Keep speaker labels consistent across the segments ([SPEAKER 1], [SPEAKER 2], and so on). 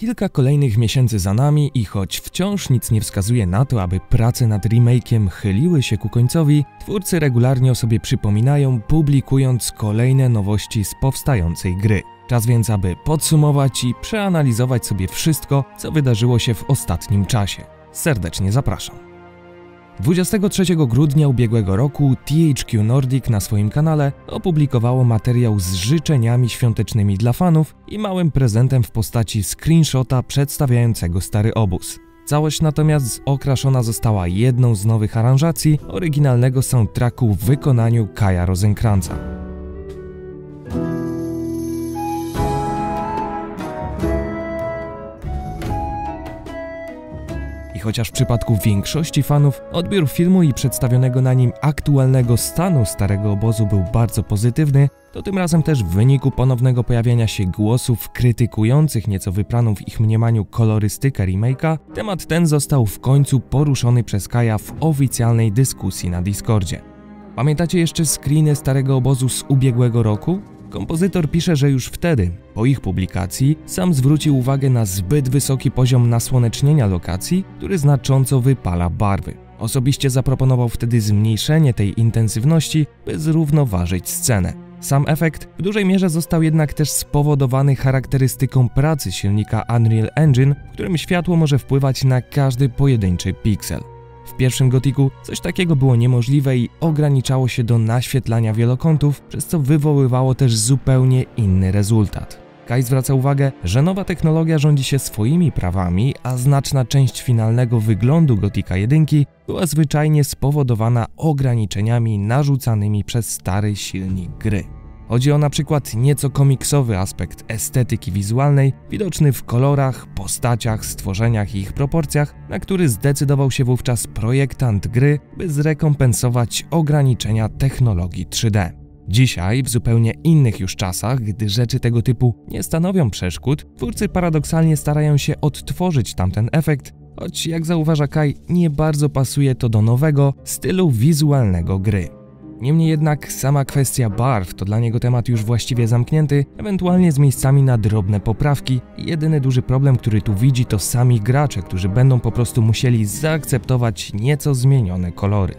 [SPEAKER 1] Kilka kolejnych miesięcy za nami i choć wciąż nic nie wskazuje na to, aby prace nad remake'iem chyliły się ku końcowi, twórcy regularnie o sobie przypominają, publikując kolejne nowości z powstającej gry. Czas więc, aby podsumować i przeanalizować sobie wszystko, co wydarzyło się w ostatnim czasie. Serdecznie zapraszam. 23 grudnia ubiegłego roku THQ Nordic na swoim kanale opublikowało materiał z życzeniami świątecznymi dla fanów i małym prezentem w postaci screenshota przedstawiającego stary obóz. Całość natomiast okraszona została jedną z nowych aranżacji oryginalnego soundtracku w wykonaniu Kaja Rosenkrantza. I chociaż w przypadku większości fanów odbiór filmu i przedstawionego na nim aktualnego stanu starego obozu był bardzo pozytywny, to tym razem też w wyniku ponownego pojawienia się głosów krytykujących nieco wypraną w ich mniemaniu kolorystykę remake'a, temat ten został w końcu poruszony przez Kaja w oficjalnej dyskusji na Discordzie. Pamiętacie jeszcze screeny starego obozu z ubiegłego roku? Kompozytor pisze, że już wtedy, po ich publikacji, sam zwrócił uwagę na zbyt wysoki poziom nasłonecznienia lokacji, który znacząco wypala barwy. Osobiście zaproponował wtedy zmniejszenie tej intensywności, by zrównoważyć scenę. Sam efekt w dużej mierze został jednak też spowodowany charakterystyką pracy silnika Unreal Engine, w którym światło może wpływać na każdy pojedynczy piksel. W pierwszym Gothicu coś takiego było niemożliwe i ograniczało się do naświetlania wielokątów, przez co wywoływało też zupełnie inny rezultat. Kai zwraca uwagę, że nowa technologia rządzi się swoimi prawami, a znaczna część finalnego wyglądu Gothica 1 była zwyczajnie spowodowana ograniczeniami narzucanymi przez stary silnik gry. Chodzi o na przykład nieco komiksowy aspekt estetyki wizualnej, widoczny w kolorach, postaciach, stworzeniach i ich proporcjach, na który zdecydował się wówczas projektant gry, by zrekompensować ograniczenia technologii 3D. Dzisiaj, w zupełnie innych już czasach, gdy rzeczy tego typu nie stanowią przeszkód, twórcy paradoksalnie starają się odtworzyć tamten efekt, choć jak zauważa Kai, nie bardzo pasuje to do nowego stylu wizualnego gry. Niemniej jednak sama kwestia barw to dla niego temat już właściwie zamknięty, ewentualnie z miejscami na drobne poprawki i jedyny duży problem, który tu widzi, to sami gracze, którzy będą po prostu musieli zaakceptować nieco zmienione kolory.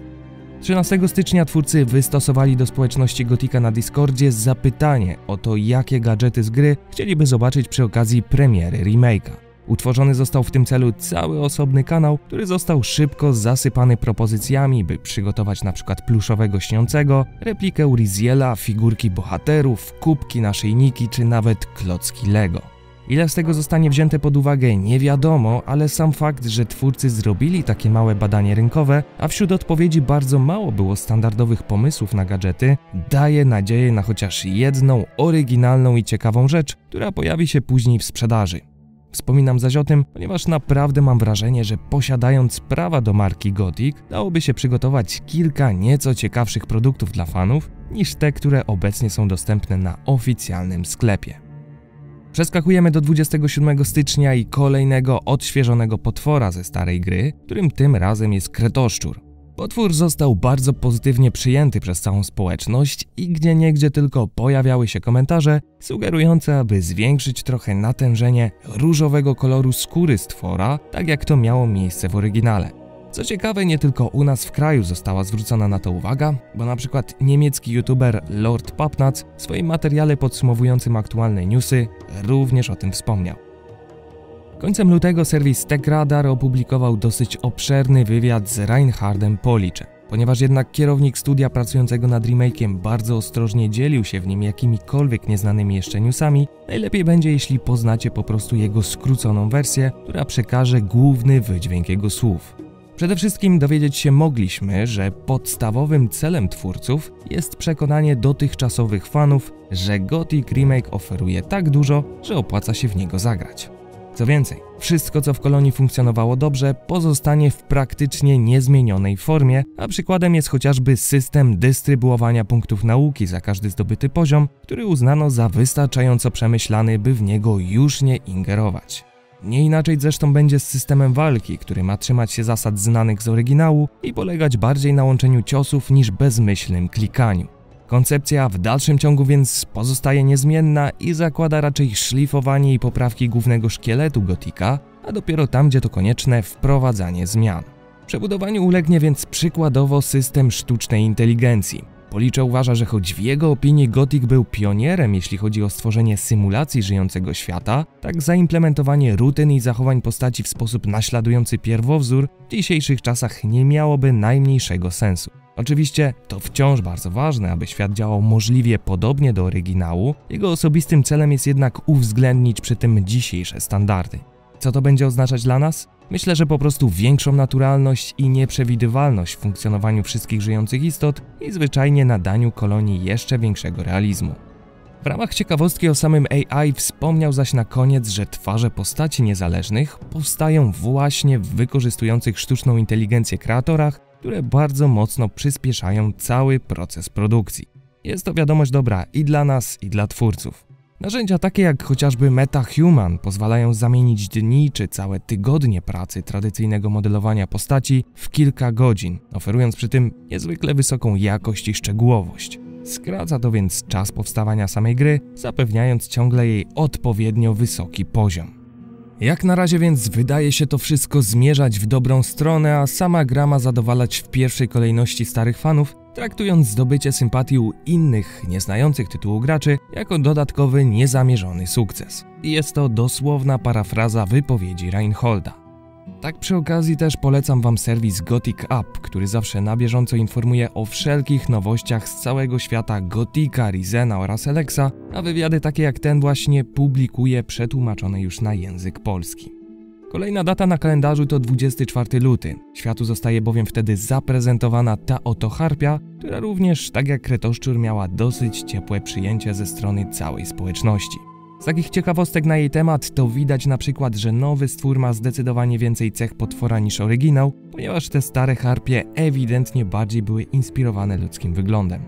[SPEAKER 1] 13 stycznia twórcy wystosowali do społeczności Gothica na Discordzie zapytanie o to, jakie gadżety z gry chcieliby zobaczyć przy okazji premiery remake'a. Utworzony został w tym celu cały osobny kanał, który został szybko zasypany propozycjami, by przygotować np. pluszowego śniącego, replikę Uriziela, figurki bohaterów, kubki, naszyjniki czy nawet klocki Lego. Ile z tego zostanie wzięte pod uwagę nie wiadomo, ale sam fakt, że twórcy zrobili takie małe badanie rynkowe, a wśród odpowiedzi bardzo mało było standardowych pomysłów na gadżety, daje nadzieję na chociaż jedną oryginalną i ciekawą rzecz, która pojawi się później w sprzedaży. Wspominam zaś o tym, ponieważ naprawdę mam wrażenie, że posiadając prawa do marki Gothic, dałoby się przygotować kilka nieco ciekawszych produktów dla fanów, niż te, które obecnie są dostępne na oficjalnym sklepie. Przeskakujemy do 27 stycznia i kolejnego odświeżonego potwora ze starej gry, którym tym razem jest kretoszczur. Potwór został bardzo pozytywnie przyjęty przez całą społeczność i gdzieniegdzie tylko pojawiały się komentarze sugerujące, aby zwiększyć trochę natężenie różowego koloru skóry stwora, tak jak to miało miejsce w oryginale. Co ciekawe, nie tylko u nas w kraju została zwrócona na to uwaga, bo na przykład niemiecki youtuber Lord Papnatz w swoim materiale podsumowującym aktualne newsy również o tym wspomniał. Końcem lutego serwis TechRadar opublikował dosyć obszerny wywiad z Reinhardem Policzem. Ponieważ jednak kierownik studia pracującego nad remake'iem bardzo ostrożnie dzielił się w nim jakimikolwiek nieznanymi jeszcze newsami, najlepiej będzie, jeśli poznacie po prostu jego skróconą wersję, która przekaże główny wydźwięk jego słów. Przede wszystkim dowiedzieć się mogliśmy, że podstawowym celem twórców jest przekonanie dotychczasowych fanów, że Gothic Remake oferuje tak dużo, że opłaca się w niego zagrać. Co więcej, wszystko co w kolonii funkcjonowało dobrze pozostanie w praktycznie niezmienionej formie, a przykładem jest chociażby system dystrybuowania punktów nauki za każdy zdobyty poziom, który uznano za wystarczająco przemyślany, by w niego już nie ingerować. Nie inaczej zresztą będzie z systemem walki, który ma trzymać się zasad znanych z oryginału i polegać bardziej na łączeniu ciosów niż bezmyślnym klikaniu. Koncepcja w dalszym ciągu więc pozostaje niezmienna i zakłada raczej szlifowanie i poprawki głównego szkieletu Gotika, a dopiero tam, gdzie to konieczne, wprowadzanie zmian. Przebudowaniu ulegnie więc przykładowo system sztucznej inteligencji. Policze uważa, że choć w jego opinii Gothic był pionierem, jeśli chodzi o stworzenie symulacji żyjącego świata, tak zaimplementowanie rutyn i zachowań postaci w sposób naśladujący pierwowzór w dzisiejszych czasach nie miałoby najmniejszego sensu. Oczywiście to wciąż bardzo ważne, aby świat działał możliwie podobnie do oryginału, jego osobistym celem jest jednak uwzględnić przy tym dzisiejsze standardy. Co to będzie oznaczać dla nas? Myślę, że po prostu większą naturalność i nieprzewidywalność w funkcjonowaniu wszystkich żyjących istot i zwyczajnie nadaniu kolonii jeszcze większego realizmu. W ramach ciekawostki o samym AI wspomniał zaś na koniec, że twarze postaci niezależnych powstają właśnie w wykorzystujących sztuczną inteligencję kreatorach, które bardzo mocno przyspieszają cały proces produkcji. Jest to wiadomość dobra i dla nas, i dla twórców. Narzędzia takie jak chociażby MetaHuman pozwalają zamienić dni czy całe tygodnie pracy tradycyjnego modelowania postaci w kilka godzin, oferując przy tym niezwykle wysoką jakość i szczegółowość. Skraca to więc czas powstawania samej gry, zapewniając ciągle jej odpowiednio wysoki poziom. Jak na razie więc wydaje się to wszystko zmierzać w dobrą stronę, a sama gra ma zadowalać w pierwszej kolejności starych fanów, traktując zdobycie sympatii u innych, nieznających tytułu graczy jako dodatkowy, niezamierzony sukces. I jest to dosłowna parafraza wypowiedzi Reinholda. Tak przy okazji też polecam wam serwis Gothic Up, który zawsze na bieżąco informuje o wszelkich nowościach z całego świata Gotika, Rizena oraz Alexa, a wywiady takie jak ten właśnie publikuje przetłumaczone już na język polski. Kolejna data na kalendarzu to 24 luty. Światu zostaje bowiem wtedy zaprezentowana ta oto harpia, która również, tak jak Kretoszczur, miała dosyć ciepłe przyjęcie ze strony całej społeczności. Z takich ciekawostek na jej temat to widać na przykład, że nowy stwór ma zdecydowanie więcej cech potwora niż oryginał, ponieważ te stare harpie ewidentnie bardziej były inspirowane ludzkim wyglądem.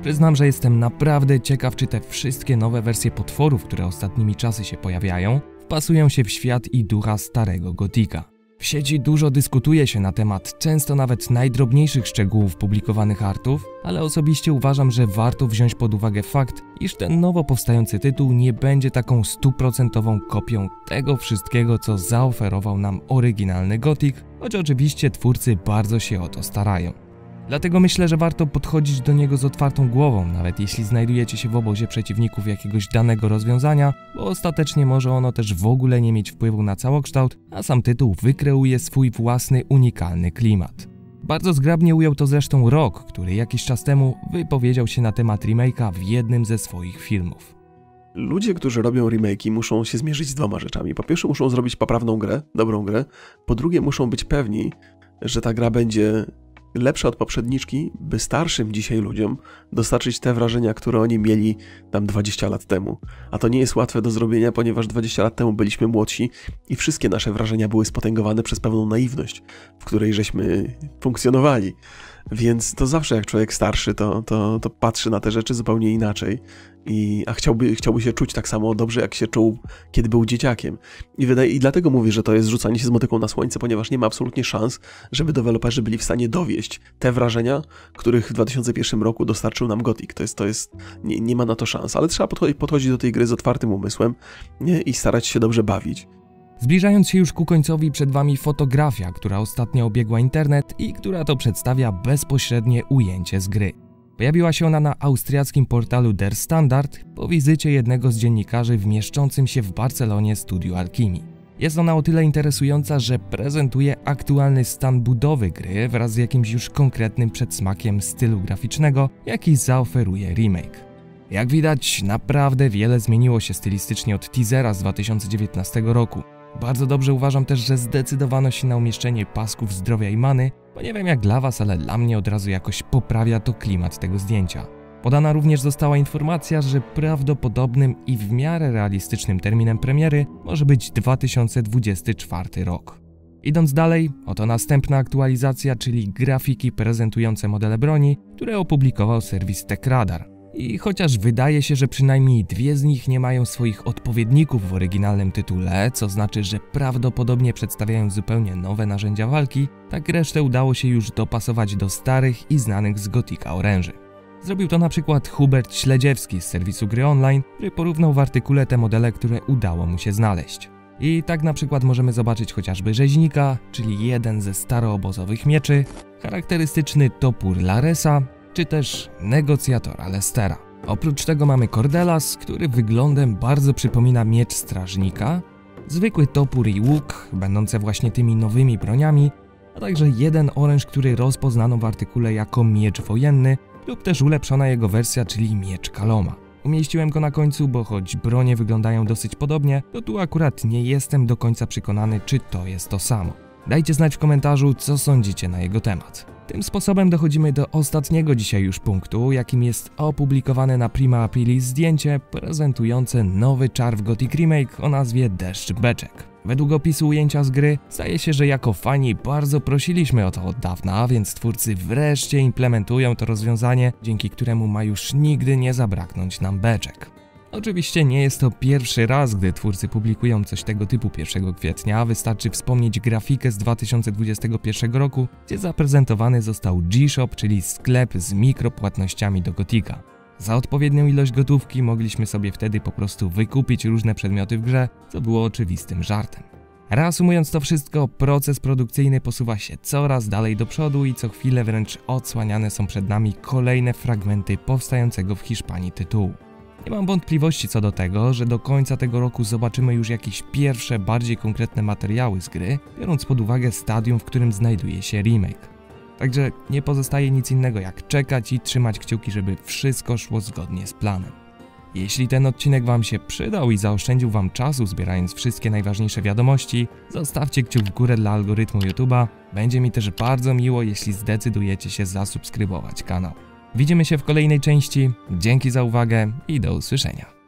[SPEAKER 1] Przyznam, że jestem naprawdę ciekaw, czy te wszystkie nowe wersje potworów, które ostatnimi czasy się pojawiają, wpasują się w świat i ducha starego Gotika. W sieci dużo dyskutuje się na temat często nawet najdrobniejszych szczegółów publikowanych artów, ale osobiście uważam, że warto wziąć pod uwagę fakt, iż ten nowo powstający tytuł nie będzie taką 100% kopią tego wszystkiego, co zaoferował nam oryginalny Gothic, choć oczywiście twórcy bardzo się o to starają. Dlatego myślę, że warto podchodzić do niego z otwartą głową, nawet jeśli znajdujecie się w obozie przeciwników jakiegoś danego rozwiązania, bo ostatecznie może ono też w ogóle nie mieć wpływu na całokształt, a sam tytuł wykreuje swój własny, unikalny klimat. Bardzo zgrabnie ujął to zresztą Rock, który jakiś czas temu wypowiedział się na temat remake'a w jednym ze swoich filmów.
[SPEAKER 2] Ludzie, którzy robią remake'i, muszą się zmierzyć z dwoma rzeczami. Po pierwsze muszą zrobić poprawną grę, dobrą grę, po drugie muszą być pewni, że ta gra będzie lepsza od poprzedniczki, by starszym dzisiaj ludziom dostarczyć te wrażenia, które oni mieli tam 20 lat temu. A to nie jest łatwe do zrobienia, ponieważ 20 lat temu byliśmy młodsi i wszystkie nasze wrażenia były spotęgowane przez pewną naiwność, w której żeśmy funkcjonowali. Więc to zawsze jak człowiek starszy, to patrzy na te rzeczy zupełnie inaczej. A chciałby się czuć tak samo dobrze, jak się czuł, kiedy był dzieciakiem. I dlatego mówię, że to jest rzucanie się z motyką na słońce, ponieważ nie ma absolutnie szans, żeby deweloperzy byli w stanie dowieść te wrażenia, których w 2001 roku dostarczył nam Gothic. Nie ma na to szans, ale trzeba podchodzić do tej gry z otwartym umysłem i starać się dobrze bawić.
[SPEAKER 1] Zbliżając się już ku końcowi, przed wami fotografia, która ostatnio obiegła internet i która to przedstawia bezpośrednie ujęcie z gry. Pojawiła się ona na austriackim portalu Der Standard po wizycie jednego z dziennikarzy w mieszczącym się w Barcelonie studiu Alchemii. Jest ona o tyle interesująca, że prezentuje aktualny stan budowy gry wraz z jakimś już konkretnym przedsmakiem stylu graficznego, jaki zaoferuje remake. Jak widać, naprawdę wiele zmieniło się stylistycznie od teasera z 2019 roku. Bardzo dobrze uważam też, że zdecydowano się na umieszczenie pasków zdrowia i many, bo nie wiem jak dla was, ale dla mnie od razu jakoś poprawia to klimat tego zdjęcia. Podana również została informacja, że prawdopodobnym i w miarę realistycznym terminem premiery może być 2024 rok. Idąc dalej, oto następna aktualizacja, czyli grafiki prezentujące modele broni, które opublikował serwis TechRadar. I chociaż wydaje się, że przynajmniej dwie z nich nie mają swoich odpowiedników w oryginalnym tytule, co znaczy, że prawdopodobnie przedstawiają zupełnie nowe narzędzia walki, tak resztę udało się już dopasować do starych i znanych z Gothica oręży. Zrobił to na przykład Hubert Śledziewski z serwisu Gry Online, który porównał w artykule te modele, które udało mu się znaleźć. I tak na przykład możemy zobaczyć chociażby rzeźnika, czyli jeden ze staroobozowych mieczy, charakterystyczny topór Laresa, czy też negocjatora Lestera. Oprócz tego mamy Cordelas, który wyglądem bardzo przypomina miecz strażnika, zwykły topór i łuk, będące właśnie tymi nowymi broniami, a także jeden oręż, który rozpoznano w artykule jako miecz wojenny lub też ulepszona jego wersja, czyli miecz Kaloma. Umieściłem go na końcu, bo choć bronie wyglądają dosyć podobnie, to tu akurat nie jestem do końca przekonany, czy to jest to samo. Dajcie znać w komentarzu, co sądzicie na jego temat. Tym sposobem dochodzimy do ostatniego dzisiaj już punktu, jakim jest opublikowane na Prima Aprilis zdjęcie prezentujące nowy czar w Gothic Remake o nazwie Deszcz Beczek. Według opisu ujęcia z gry zdaje się, że jako fani bardzo prosiliśmy o to od dawna, więc twórcy wreszcie implementują to rozwiązanie, dzięki któremu ma już nigdy nie zabraknąć nam beczek. Oczywiście nie jest to pierwszy raz, gdy twórcy publikują coś tego typu 1 kwietnia, wystarczy wspomnieć grafikę z 2021 roku, gdzie zaprezentowany został G-Shop, czyli sklep z mikropłatnościami do Gothica. Za odpowiednią ilość gotówki mogliśmy sobie wtedy po prostu wykupić różne przedmioty w grze, co było oczywistym żartem. Reasumując to wszystko, proces produkcyjny posuwa się coraz dalej do przodu i co chwilę wręcz odsłaniane są przed nami kolejne fragmenty powstającego w Hiszpanii tytułu. Nie mam wątpliwości co do tego, że do końca tego roku zobaczymy już jakieś pierwsze, bardziej konkretne materiały z gry, biorąc pod uwagę stadium, w którym znajduje się remake. Także nie pozostaje nic innego jak czekać i trzymać kciuki, żeby wszystko szło zgodnie z planem. Jeśli ten odcinek Wam się przydał i zaoszczędził Wam czasu zbierając wszystkie najważniejsze wiadomości, zostawcie kciuk w górę dla algorytmu YouTube'a. Będzie mi też bardzo miło, jeśli zdecydujecie się zasubskrybować kanał. Widzimy się w kolejnej części, dzięki za uwagę i do usłyszenia.